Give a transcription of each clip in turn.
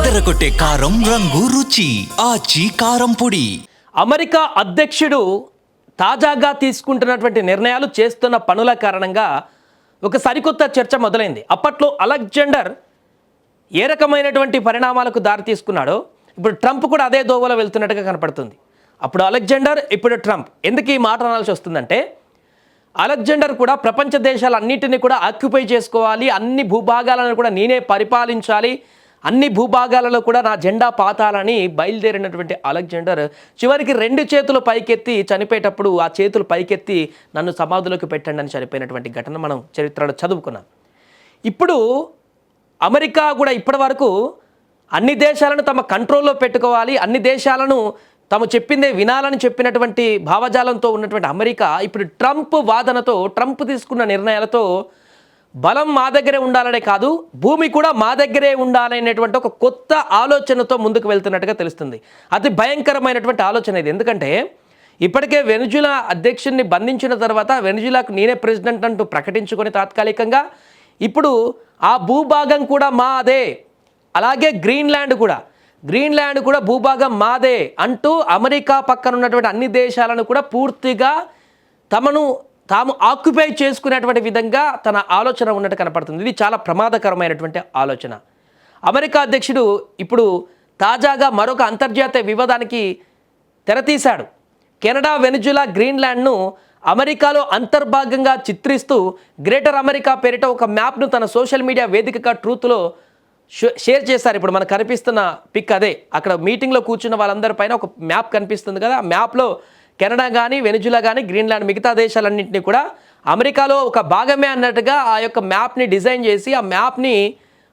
అదరగొట్టే కారం రంగు రుచి ఆచి కారం పొడి. అమెరికా అధ్యక్షుడు తాజాగా తీసుకుంటున్నటువంటి నిర్ణయాలు చేస్తున్న పనుల కారణంగా ఒక సరికొత్త చర్చ మొదలైంది. అప్పట్లో అలెగ్జాండర్ ఏ రకమైనటువంటి పరిణామాలకు దారి తీసుకున్నాడో ఇప్పుడు ట్రంప్ కూడా అదే దోవలో వెళ్తున్నట్టుగా కనపడుతుంది. అప్పుడు అలెగ్జాండర్, ఇప్పుడు ట్రంప్. ఎందుకు ఈ మాట అనాల్సి వస్తుందంటే, అలెగ్జాండర్ కూడా ప్రపంచ దేశాలన్నింటినీ కూడా ఆక్యుపై చేసుకోవాలి, అన్ని భూభాగాలను కూడా నేనే పరిపాలించాలి, అన్ని భూభాగాలలో కూడా నా జెండా పాతాలని బయలుదేరినటువంటి అలెగ్జాండర్ చివరికి 2 చేతులు పైకెత్తి చనిపోయేటప్పుడు ఆ చేతులు పైకెత్తి నన్ను సమాధిలోకి పెట్టండి అని చనిపోయినటువంటి ఘటన మనం చరిత్రలో చదువుకున్నాం. ఇప్పుడు అమెరికా కూడా ఇప్పటి వరకు అన్ని దేశాలను తమ కంట్రోల్లో పెట్టుకోవాలి, అన్ని దేశాలను తాము చెప్పిందే వినాలని చెప్పినటువంటి భావజాలంతో ఉన్నటువంటి అమెరికా ఇప్పుడు ట్రంప్ వాదనతో, ట్రంప్ తీసుకున్న నిర్ణయాలతో బలం మా దగ్గరే ఉండాలనే కాదు, భూమి కూడా మా దగ్గరే ఉండాలనేటువంటి ఒక కొత్త ఆలోచనతో ముందుకు వెళ్తున్నట్టుగా తెలుస్తుంది. అతి భయంకరమైనటువంటి ఆలోచన ఇది. ఎందుకంటే ఇప్పటికే వెనిజులా అధ్యక్షుడిని బంధించిన తర్వాత వెనిజులాకు నేనే ప్రెసిడెంట్ అంటూ ప్రకటించుకొని తాత్కాలికంగా ఇప్పుడు ఆ భూభాగం కూడా మాదే, అలాగే గ్రీన్లాండ్ కూడా భూభాగం మాదే అంటూ అమెరికా పక్కన ఉన్నటువంటి అన్ని దేశాలను కూడా పూర్తిగా తాము ఆక్యుపై చేసుకునేటువంటి విధంగా తన ఆలోచన ఉన్నట్టు కనపడుతుంది. ఇది చాలా ప్రమాదకరమైనటువంటి ఆలోచన. అమెరికా అధ్యక్షుడు ఇప్పుడు తాజాగా మరొక అంతర్జాతీయ వివాదానికి తెరతీశాడు. కెనడా, వెనిజులా, గ్రీన్లాండ్ను అమెరికాలో అంతర్భాగంగా చిత్రిస్తూ గ్రేటర్ అమెరికా పేరిట ఒక మ్యాప్ను తన సోషల్ మీడియా వేదికగా ట్రూత్లో షేర్ చేశారు. ఇప్పుడు మనకు కనిపిస్తున్న పిక్ అదే. అక్కడ మీటింగ్లో కూర్చున్న వాళ్ళందరిపైన ఒక మ్యాప్ కనిపిస్తుంది కదా, ఆ మ్యాప్లో కెనడా కానీ, వెనిజులా కానీ, గ్రీన్లాండ్ మిగతా దేశాలన్నింటినీ కూడా అమెరికాలో ఒక భాగమే అన్నట్టుగా ఆ యొక్క మ్యాప్ని డిజైన్ చేసి ఆ మ్యాప్ని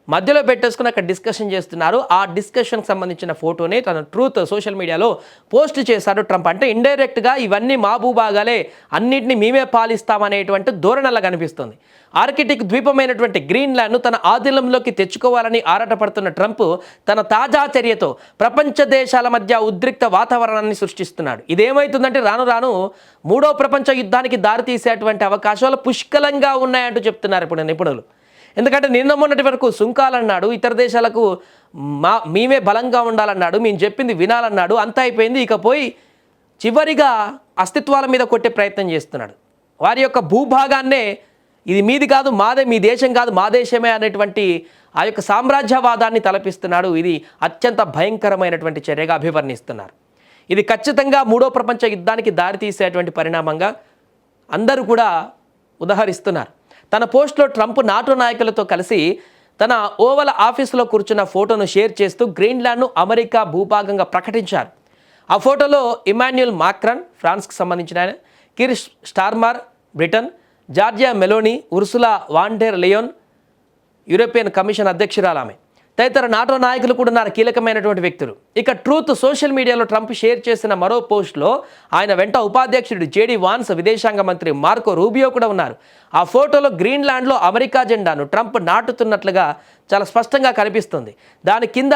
మధ్యలో పెట్టేసుకుని అక్కడ డిస్కషన్ చేస్తున్నారు. ఆ డిస్కషన్కి సంబంధించిన ఫోటోని తన ట్రూత్ సోషల్ మీడియాలో పోస్ట్ చేశాడు ట్రంప్. అంటే ఇండైరెక్ట్గా ఇవన్నీ మా భూభాగాలే, అన్నింటినీ మేమే పాలిస్తామనేటువంటి ధోరణిలా కనిపిస్తుంది. ఆర్కిటిక్ ద్వీపమైనటువంటి గ్రీన్లాండ్ను తన ఆధీనంలోకి తెచ్చుకోవాలని ఆరాటపడుతున్న ట్రంప్ తన తాజా చర్యతో ప్రపంచ దేశాల మధ్య ఉద్రిక్త వాతావరణాన్ని సృష్టిస్తున్నాడు. ఇదేమవుతుందంటే రాను రాను 3వ ప్రపంచ యుద్ధానికి దారితీసేటువంటి అవకాశాలు పుష్కలంగా ఉన్నాయంటూ చెప్తున్నారు ఇప్పుడు నిపుణులు. ఎందుకంటే నిన్న మొన్నటి వరకు సుంకాలన్నాడు, ఇతర దేశాలకు మేమే బలంగా ఉండాలన్నాడు, మేము చెప్పింది వినాలన్నాడు, అంతా అయిపోయింది. ఇకపోయి చివరిగా అస్తిత్వాల మీద కొట్టే ప్రయత్నం చేస్తున్నాడు. వారి యొక్క భూభాగాన్నే ఇది మీది కాదు, మాదే, మీ దేశం కాదు, మా దేశమే అనేటువంటి ఆ యొక్క సామ్రాజ్యవాదాన్ని తలపిస్తున్నాడు. ఇది అత్యంత భయంకరమైనటువంటి చర్యగా అభివర్ణిస్తున్నారు. ఇది ఖచ్చితంగా 3వ ప్రపంచ యుద్ధానికి దారితీసేటువంటి పరిణామంగా అందరూ కూడా ఉదహరిస్తున్నారు. తన పోస్ట్లో ట్రంప్ నాటో నాయకులతో కలిసి తన ఓవల్ ఆఫీసులో కూర్చున్న ఫోటోను షేర్ చేస్తూ గ్రీన్లాండ్ను అమెరికా భూభాగంగా ప్రకటించారు. ఆ ఫోటోలో ఇమాన్యుయల్ మాక్రాన్, ఫ్రాన్స్కి సంబంధించిన ఆయన, Keir Starmer Britain, Giorgia Meloni, Ursula von der Leyen European Commission అధ్యక్షురాలు ఆమె, తదితర నాటో నాయకులు కూడా ఉన్నారు, కీలకమైనటువంటి వ్యక్తులు. ఇక ట్రూత్ సోషల్ మీడియాలో ట్రంప్ షేర్ చేసిన మరో పోస్ట్లో ఆయన వెంట ఉపాధ్యక్షుడు జేడీ వాన్స్, విదేశాంగ మంత్రి మార్కో రూబియో కూడా ఉన్నారు. ఆ ఫోటోలో గ్రీన్లాండ్లో అమెరికా జెండాను ట్రంప్ నాటుతున్నట్లుగా చాలా స్పష్టంగా కనిపిస్తుంది. దాని కింద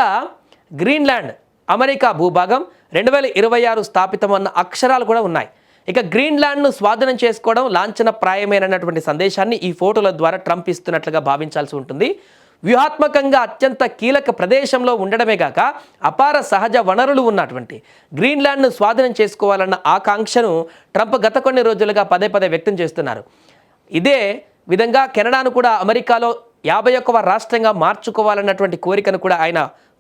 గ్రీన్లాండ్ అమెరికా భూభాగం 2026 స్థాపితమన్న అక్షరాలు కూడా ఉన్నాయి. ఇక గ్రీన్లాండ్ను స్వాధీనం చేసుకోవడం లాంఛనప్రాయమైనటువంటి సందేశాన్ని ఈ ఫోటోల ద్వారా ట్రంప్ ఇస్తున్నట్లుగా భావించాల్సి ఉంటుంది. వ్యూహాత్మకంగా అత్యంత కీలక ప్రదేశంలో ఉండడమే కాక అపార సహజ వనరులు ఉన్నటువంటి గ్రీన్లాండ్ను స్వాధీనం చేసుకోవాలన్న ఆకాంక్షను ట్రంప్ గత కొన్ని రోజులుగా పదే వ్యక్తం చేస్తున్నారు. ఇదే విధంగా కెనడాను కూడా అమెరికాలో 51వ రాష్ట్రంగా మార్చుకోవాలన్నటువంటి కోరికను కూడా ఆయన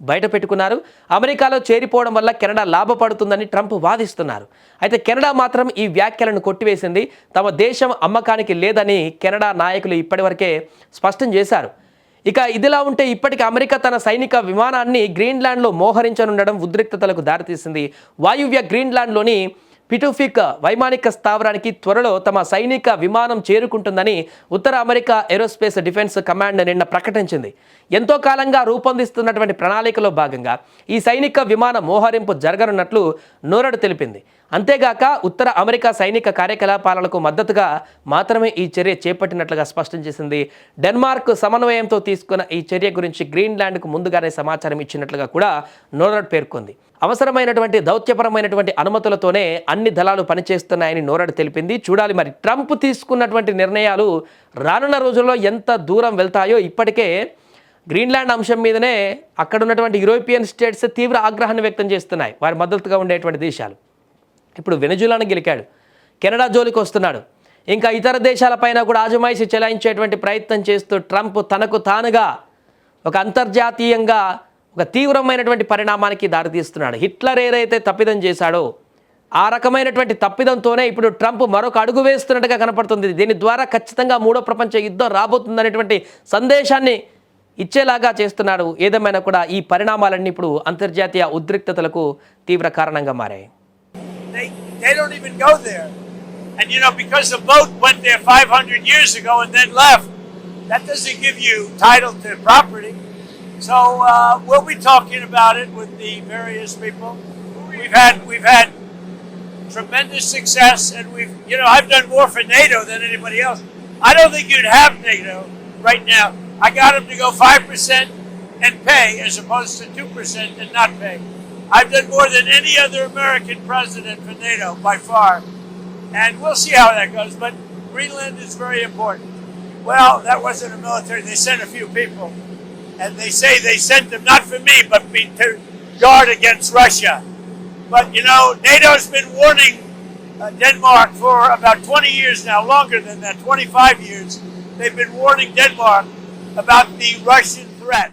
బయట పెట్టుకున్నారు. అమెరికాలో చేరిపోవడం వల్ల కెనడా లాభపడుతుందని ట్రంప్ వాదిస్తున్నారు. అయితే కెనడా మాత్రం ఈ వ్యాఖ్యలను కొట్టివేసింది. తమ దేశం అమ్మకానికి లేదని కెనడా నాయకులు ఇప్పటివరకే స్పష్టం చేశారు. ఇక ఇదిలా ఉంటే ఇప్పటికి అమెరికా తన సైనిక విమానాన్ని గ్రీన్లాండ్లో మోహరించనుండడం ఉద్రిక్తతలకు దారితీసింది. వాయువ్య గ్రీన్లాండ్లోని పిటుఫిక్ వైమానిక స్థావరానికి త్వరలో తమ సైనిక విమానం చేరుకుంటుందని ఉత్తర అమెరికా ఏరోస్పేస్ డిఫెన్స్ కమాండ్ నిన్న ప్రకటించింది. ఎంతో కాలంగా రూపొందిస్తున్నటువంటి ప్రణాళికలో భాగంగా ఈ సైనిక విమాన మోహరింపు జరగనున్నట్లు నోరడ్ తెలిపింది. అంతేగాక ఉత్తర అమెరికా సైనిక కార్యకలాపాలకు మద్దతుగా మాత్రమే ఈ చర్య చేపట్టినట్లుగా స్పష్టం చేసింది. డెన్మార్క్ సమన్వయంతో తీసుకున్న ఈ చర్య గురించి గ్రీన్లాండ్కు ముందుగానే సమాచారం ఇచ్చినట్లుగా కూడా నోరడ్ పేర్కొంది. అవసరమైనటువంటి దౌత్యపరమైనటువంటి అనుమతులతోనే అన్ని దళాలు పనిచేస్తున్నాయని నోరడ్ తెలిపింది. చూడాలి మరి ట్రంప్ తీసుకున్నటువంటి నిర్ణయాలు రానున్న రోజుల్లో ఎంత దూరం వెళ్తాయో. ఇప్పటికే గ్రీన్లాండ్ అంశం మీదనే అక్కడ ఉన్నటువంటి యూరోపియన్ స్టేట్స్ తీవ్ర ఆగ్రహాన్ని వ్యక్తం చేస్తున్నాయి, వారి మద్దతుగా ఉండేటువంటి దేశాలు. ఇప్పుడు వెనజులాను గెలికాడు, కెనడా జోలికి వస్తున్నాడు, ఇంకా ఇతర దేశాలపైన కూడా ఆజమాయిషి చెలాయించేటువంటి ప్రయత్నం చేస్తూ ట్రంప్ తనకు తానుగా ఒక అంతర్జాతీయంగా ఒక తీవ్రమైనటువంటి పరిణామానికి దారితీస్తున్నాడు. హిట్లర్ ఏదైతే తప్పిదం చేశాడో ఆ రకమైనటువంటి తప్పిదంతోనే ఇప్పుడు ట్రంప్ మరొక అడుగు వేస్తున్నట్టుగా కనపడుతుంది. దీని ద్వారా ఖచ్చితంగా మూడో ప్రపంచ యుద్ధం రాబోతుందనేటువంటి సందేశాన్ని ఇచ్చేలాగా చేస్తున్నాడు. ఏదేమైనా కూడా ఈ పరిణామాలన్నీ ఇప్పుడు అంతర్జాతీయ ఉద్రిక్తతలకు తీవ్ర కారణంగా మారాయి. They don't even go there. And you know, because the boat went there 500 years ago and then left, that doesn't give you title to property. So we'll be talking about it with the various people. We've had tremendous success, and I've done more for NATO than anybody else. I don't think you'd have NATO right now. I got them to go 5% and pay as opposed to 2% and not pay. I've done more than any other American president for NATO by far. And we'll see how that goes. But Greenland is very important. Well, that wasn't a military. They sent a few people. And they say they sent them not for me, but to guard against Russia. But, NATO's been warning Denmark for about 20 years now, longer than that, 25 years. They've been warning Denmark about the Russian threat.